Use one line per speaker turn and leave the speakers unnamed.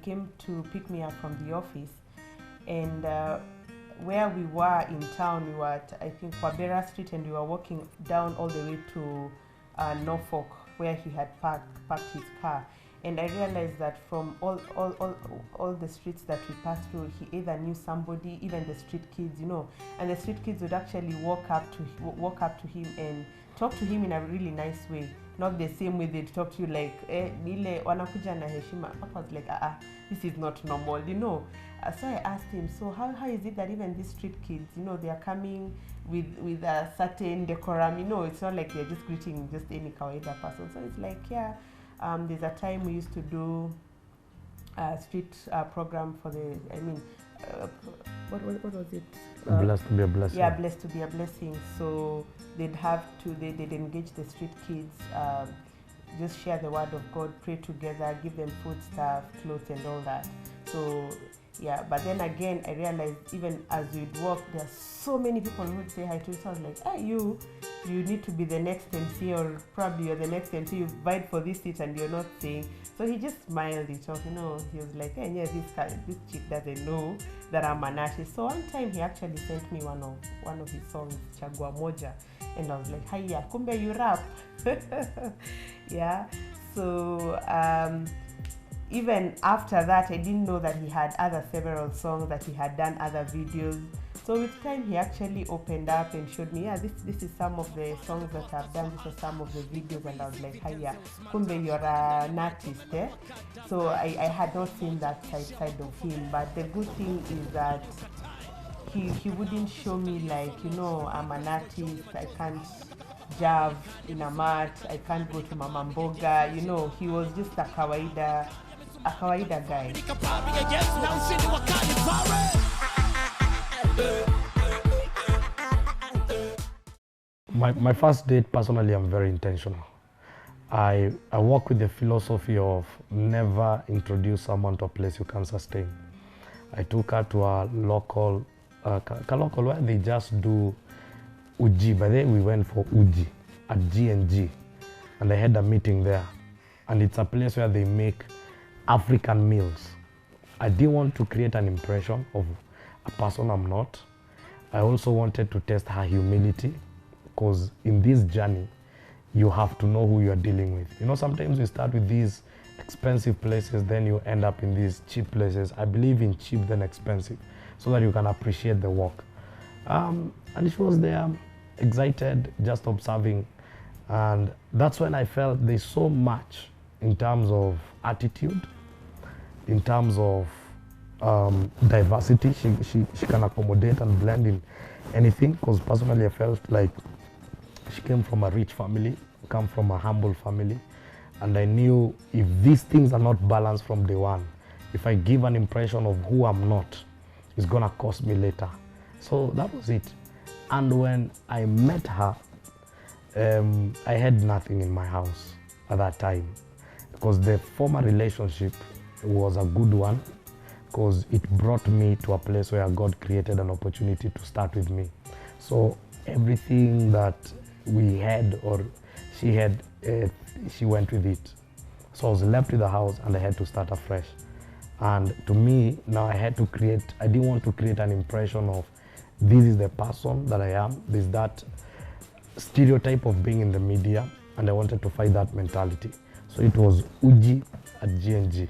came to pick me up from the office, and where we were in town, we were at, I think, Kwabera Street, and we were walking down all the way to Norfolk, where he had parked his car. And I realized that from all the streets that we passed through, he either knew somebody, even the street kids, and the street kids would actually walk up to him and talk to him in a really nice way. Not the same way they'd talk to you like, nile wanakuja na heshima. I was like, this is not normal, So I asked him, so how is it that even these street kids, they are coming with a certain decorum, it's not like they're just greeting just any kawaida person. So it's like, there's a time we used to do a street program for what was it?
Blessed to be a blessing.
Yeah, Blessed to be a blessing. So they'd engage the street kids, just share the word of God, pray together, give them food stuff, clothes and all that. So yeah, but then again, I realized even as we'd walk, there are so many people who would say hi to you. So I was like, you need to be the next MC, or probably you're the next MC, you vied for this seat and you're not saying. So he just smiled it off, he was like, this chick doesn't know that I'm an artist. So one time he actually sent me one of his songs, Chagua Moja, and I was like, hiya, kumbe you rap. Yeah, so even after that, I didn't know that he had several songs, that he had done other videos. So with time, he actually opened up and showed me, this is some of the songs that I've done, these are some of the videos, and I was like, hiya, kumbe you're an artist, eh? So I had not seen that side of him, but the good thing is that he wouldn't show me like, I'm an artist, I can't jab in a mat, I can't go to Mama Mboga, he was just a kawaida guy.
My first date, personally, I'm very intentional. I work with the philosophy of never introduce someone to a place you can sustain. I took her to a local where they just do uji. By then we went for uji at G&G, and I had a meeting there. And it's a place where they make African meals. I didn't want to create an impression of a person I'm not. I also wanted to test her humility, because in this journey, you have to know who you're dealing with. Sometimes you start with these expensive places, then you end up in these cheap places. I believe in cheap than expensive, so that you can appreciate the work. And she was there, excited, just observing. And that's when I felt there's so much in terms of attitude, in terms of diversity. She can accommodate and blend in anything, because personally I felt like she came from a rich family, come from a humble family, and I knew if these things are not balanced from day one, if I give an impression of who I'm not, it's gonna cost me later. So that was it. And when I met her, I had nothing in my house at that time, because the former relationship was a good one, because it brought me to a place where God created an opportunity to start with me. So everything that we had or she had, she went with it. So I was left with the house and I had to start afresh. And to me, now I didn't want to create an impression of this is the person that I am. There's that stereotype of being in the media, and I wanted to fight that mentality. So it was Uji at G&G.